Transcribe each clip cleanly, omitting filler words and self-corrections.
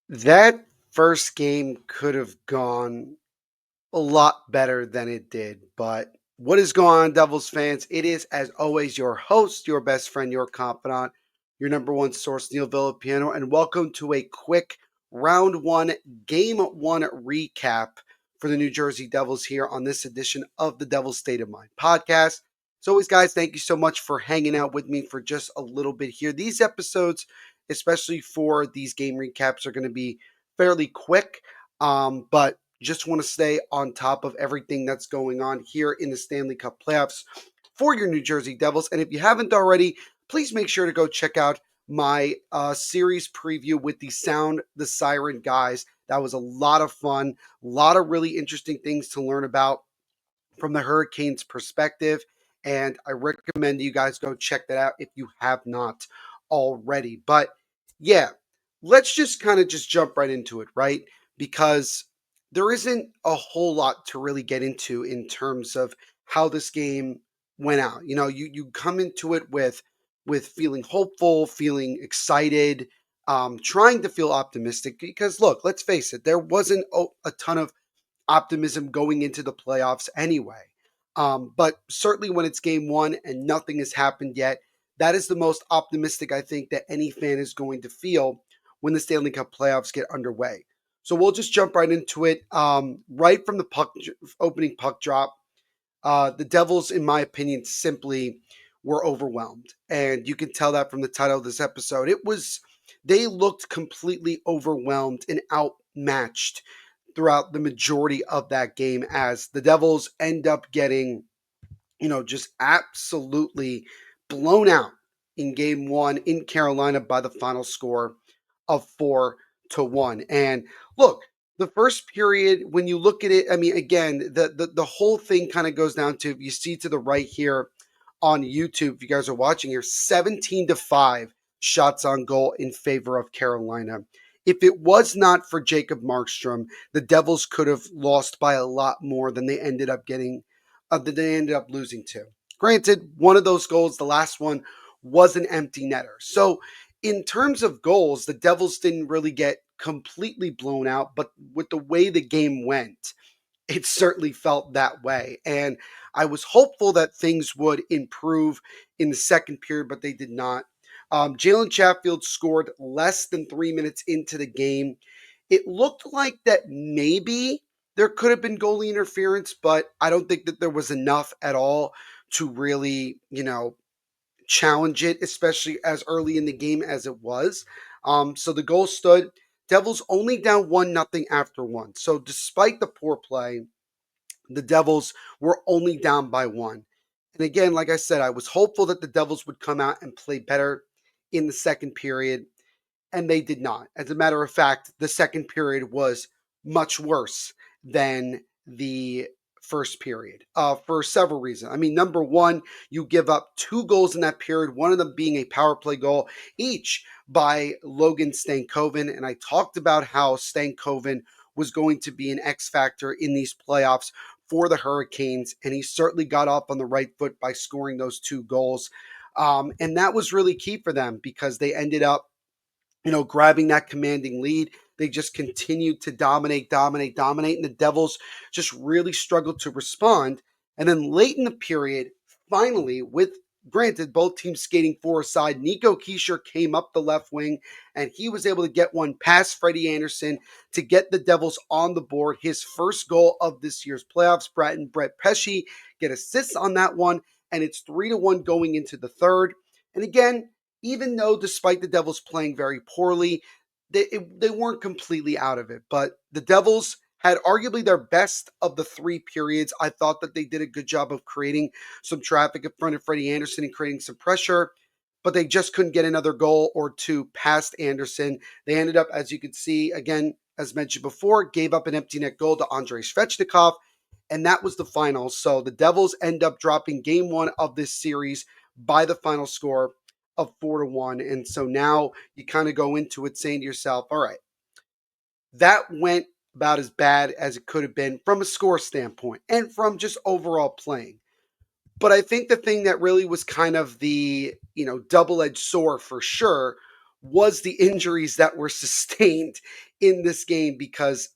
That first game could have gone a lot better than it did. But what is going on, Devils fans? It is, as always, your host, your best friend, your confidant, your number one source, Neil Villapiano, and welcome to a quick round one, game one recap for the New Jersey Devils here on this edition of the Devil's State of Mind podcast. As always, guys, thank you so much for hanging out with me for just a little bit here. These episodes, especially for these game recaps, are going to be fairly quick, but just want to stay on top of everything that's going on here in the Stanley Cup playoffs for your New Jersey Devils. And if you haven't already, please make sure to go check out my series preview with the Sound the Siren guys. That was a lot of fun, a lot of really interesting things to learn about from the Hurricanes' perspective. And I recommend you guys go check that out if you have not already. But yeah, let's just kind of just jump right into it, right? Because there isn't a whole lot to really get into in terms of how this game went out. You know, you come into it with feeling hopeful, feeling excited, trying to feel optimistic. Because look, let's face it, there wasn't a ton of optimism going into the playoffs anyway. But certainly when it's game one and nothing has happened yet, that is the most optimistic I think that any fan is going to feel when the Stanley Cup playoffs get underway. So we'll just jump right into it. Right from the opening puck drop, the Devils, in my opinion, simply were overwhelmed. And you can tell that from the title of this episode. They looked completely overwhelmed and outmatched throughout the majority of that game as the Devils end up getting, just absolutely blown out in game one in Carolina by the final score of 4-1. And look, the first period, when you look at it, I mean, again, the whole thing kind of goes down to, you see to the right here on YouTube, if you guys are watching here, 17-5 shots on goal in favor of Carolina. If it was not for Jacob Markstrom, the Devils could have lost by a lot more than they ended up getting, that they ended up losing to. Granted, one of those goals, the last one, was an empty netter. So, in terms of goals, the Devils didn't really get completely blown out, but with the way the game went, it certainly felt that way. And I was hopeful that things would improve in the second period, but they did not. Jalen Chatfield scored less than 3 minutes into the game. It looked like that maybe there could have been goalie interference, but I don't think that there was enough at all to really, challenge it, especially as early in the game as it was. So the goal stood. Devils only down 1-0 after one. So despite the poor play, the Devils were only down by one. And again, like I said, I was hopeful that the Devils would come out and play better in the second period, and they did not. As a matter of fact, the second period was much worse than the first period for several reasons. I mean, number one, you give up two goals in that period, one of them being a power play goal, each by Logan Stankoven. And I talked about how Stankoven was going to be an X factor in these playoffs for the Hurricanes, and he certainly got off on the right foot by scoring those two goals. And that was really key for them because they ended up grabbing that commanding lead. They just continued to dominate. And the Devils just really struggled to respond. And then late in the period, finally, with granted, both teams skating four aside, Nico Keisher came up the left wing and he was able to get one past Freddie Anderson to get the Devils on the board. His first goal of this year's playoffs. Brett Pesce get assists on that one, and it's 3-1 going into the third. And again, even though despite the Devils playing very poorly, they weren't completely out of it. But the Devils had arguably their best of the three periods. I thought that they did a good job of creating some traffic in front of Freddie Anderson and creating some pressure, but they just couldn't get another goal or two past Anderson. They ended up, as you can see, again, as mentioned before, gave up an empty net goal to Andrei Svechnikov, and that was the final. So the Devils end up dropping game one of this series by the final score of 4-1. And so now you kind of go into it saying to yourself, all right, that went about as bad as it could have been from a score standpoint and from just overall playing. But I think the thing that really was kind of the, double-edged sword for sure was the injuries that were sustained in this game because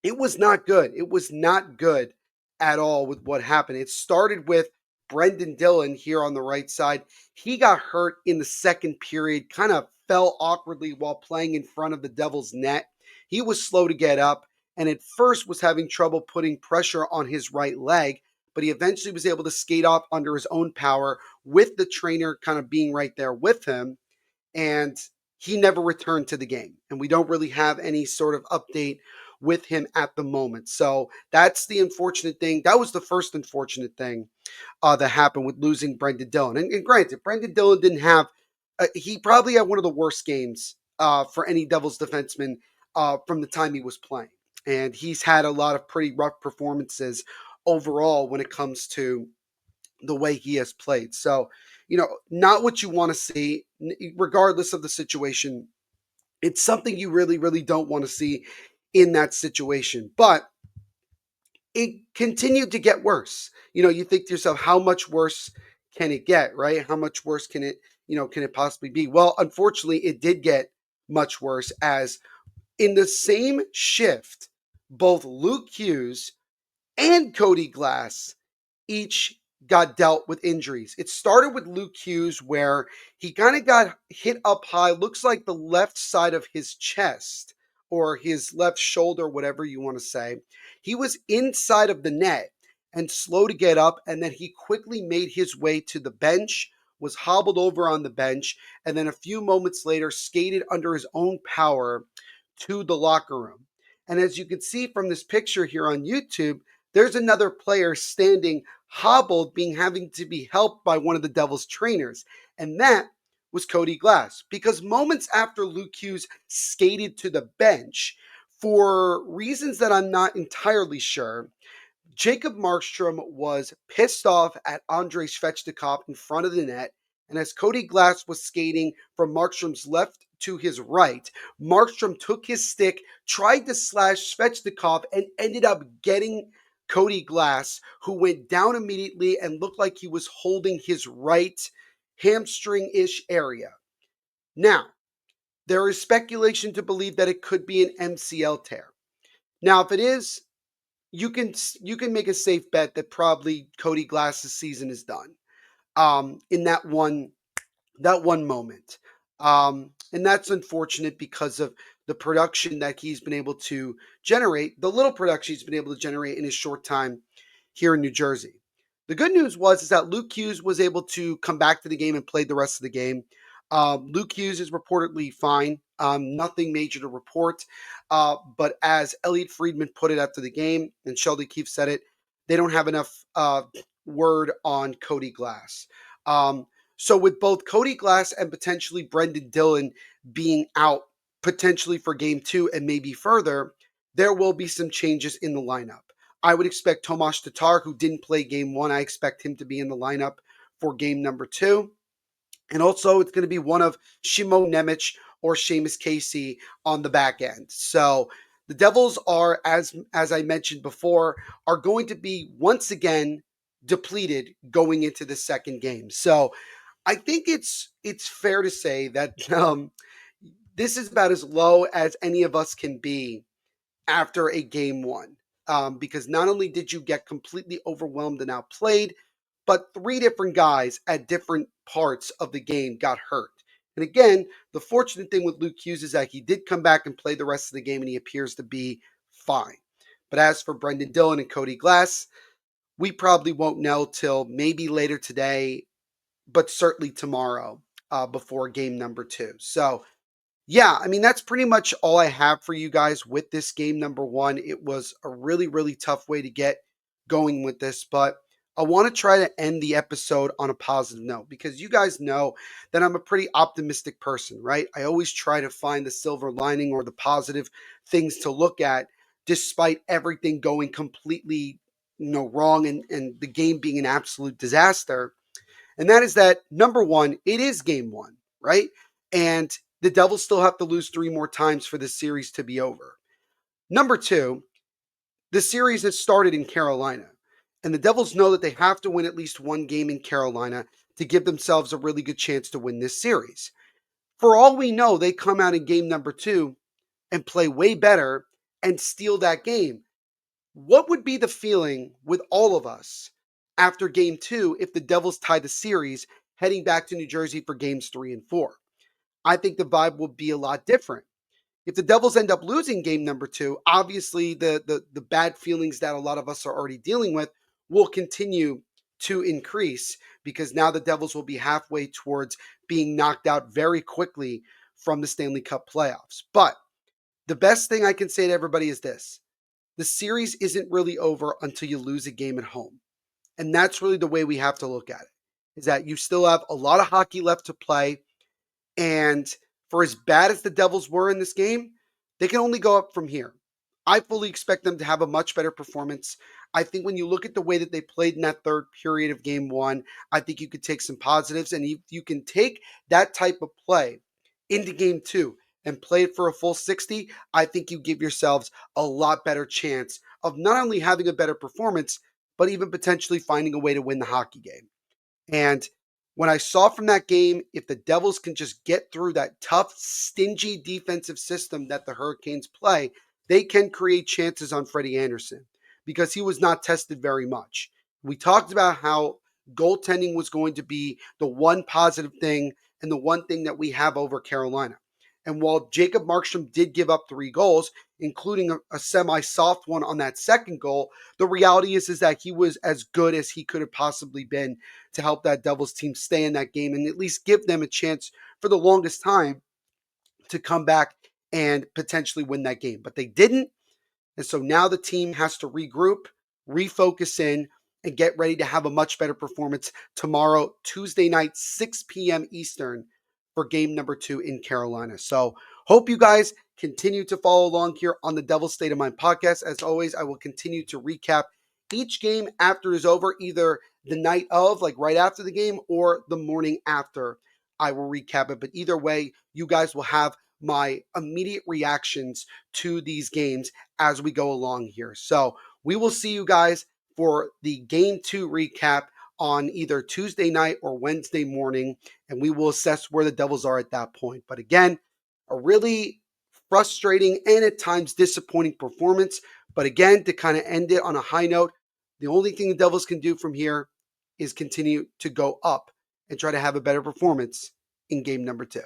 it was not good. It was not good at all with what happened. It started with Brendan Dillon here on the right side. He got hurt in the second period, kind of fell awkwardly while playing in front of the Devils' net. He was slow to get up and at first was having trouble putting pressure on his right leg, but he eventually was able to skate off under his own power with the trainer kind of being right there with him. And he never returned to the game. And we don't really have any sort of update with him at the moment. So that's the unfortunate thing. That was the first unfortunate thing that happened with losing Brendan Dillon. And granted, Brendan Dillon didn't have, he probably had one of the worst games for any Devils defenseman from the time he was playing. And he's had a lot of pretty rough performances overall when it comes to the way he has played. So, not what you want to see, regardless of the situation. It's something you really, really don't want to see in that situation. But it continued to get worse. You think to yourself, how much worse can it get, right? How much worse can it possibly be? Well, unfortunately, it did get much worse as in the same shift, both Luke Hughes and Cody Glass each got dealt with injuries. It started with Luke Hughes, where he kind of got hit up high, looks like the left side of his chest or his left shoulder, whatever you want to say. He was inside of the net and slow to get up, and then he quickly made his way to the bench, was hobbled over on the bench, and then a few moments later skated under his own power to the locker room. And as you can see from this picture here on YouTube, there's another player standing hobbled, being having to be helped by one of the Devils trainers. And that was Cody Glass. Because moments after Luke Hughes skated to the bench, for reasons that I'm not entirely sure, Jacob Markstrom was pissed off at Andrei Svechnikov in front of the net. And as Cody Glass was skating from Markstrom's left to his right, Markstrom took his stick, tried to slash Svechnikov, and ended up getting Cody Glass, who went down immediately and looked like he was holding his right hamstring-ish area. Now, there is speculation to believe that it could be an MCL tear. Now, if it is, you can make a safe bet that probably Cody Glass's season is done. In that one moment. And that's unfortunate because of the production that he's been able to generate, the little production he's been able to generate in his short time here in New Jersey. The good news is that Luke Hughes was able to come back to the game and play the rest of the game. Luke Hughes is reportedly fine. Nothing major to report. But as Elliot Friedman put it after the game, and Sheldon Keefe said it, they don't have enough word on Cody Glass. So with both Cody Glass and potentially Brendan Dillon being out potentially for game 2 and maybe further, there will be some changes in the lineup. I would expect Tomas Tatar, who didn't play game 1, I expect him to be in the lineup for game number 2. And also it's going to be one of Shimon Nemec or Seamus Casey on the back end. So the Devils are, as I mentioned before, are going to be once again depleted going into the second game. So I think it's fair to say that this is about as low as any of us can be after a game 1. Because not only did you get completely overwhelmed and outplayed, but 3 different guys at different parts of the game got hurt. And again, the fortunate thing with Luke Hughes is that he did come back and play the rest of the game, and he appears to be fine. But as for Brendan Dillon and Cody Glass, we probably won't know till maybe later today, but certainly tomorrow before game number 2. So, yeah, I mean, that's pretty much all I have for you guys with this game number 1. It was a really, really tough way to get going with this, but I want to try to end the episode on a positive note because you guys know that I'm a pretty optimistic person, right? I always try to find the silver lining or the positive things to look at despite everything going completely, wrong and the game being an absolute disaster. And that is that, number 1, it is game 1, right? And the Devils still have to lose 3 more times for this series to be over. Number 2, the series has started in Carolina. And the Devils know that they have to win at least one game in Carolina to give themselves a really good chance to win this series. For all we know, they come out in game number 2 and play way better and steal that game. What would be the feeling with all of us after game two if the Devils tied the series heading back to New Jersey for games three and four? I think the vibe will be a lot different. If the Devils end up losing game number two, obviously the bad feelings that a lot of us are already dealing with will continue to increase because now the Devils will be halfway towards being knocked out very quickly from the Stanley Cup playoffs. But the best thing I can say to everybody is this: the series isn't really over until you lose a game at home. And that's really the way we have to look at it, is that you still have a lot of hockey left to play. And for as bad as the Devils were in this game, they can only go up from here. I fully expect them to have a much better performance. I think when you look at the way that they played in that third period of game one, I think you could take some positives. And if you can take that type of play into game two and play it for a full 60, I think you give yourselves a lot better chance of not only having a better performance, but even potentially finding a way to win the hockey game. And when I saw from that game, if the Devils can just get through that tough, stingy defensive system that the Hurricanes play, they can create chances on Freddie Anderson because he was not tested very much. We talked about how goaltending was going to be the one positive thing and the one thing that we have over Carolina. And while Jacob Markstrom did give up 3 goals, including a semi-soft one on that second goal, the reality is that he was as good as he could have possibly been to help that Devils team stay in that game and at least give them a chance for the longest time to come back and potentially win that game. But they didn't. And so now the team has to regroup, refocus in, and get ready to have a much better performance tomorrow, Tuesday night, 6 p.m. Eastern, for game number two in Carolina. So hope you guys continue to follow along here on the Devil's State of Mind podcast. As always, I will continue to recap each game after it is over, either the night of, like right after the game, or the morning after. I will recap it. But either way, you guys will have my immediate reactions to these games as we go along here. So we will see you guys for the game two recap on either Tuesday night or Wednesday morning, and we will assess where the Devils are at that point. But again, a really frustrating and at times disappointing performance. But again, to kind of end it on a high note, the only thing the Devils can do from here is continue to go up and try to have a better performance in game number two.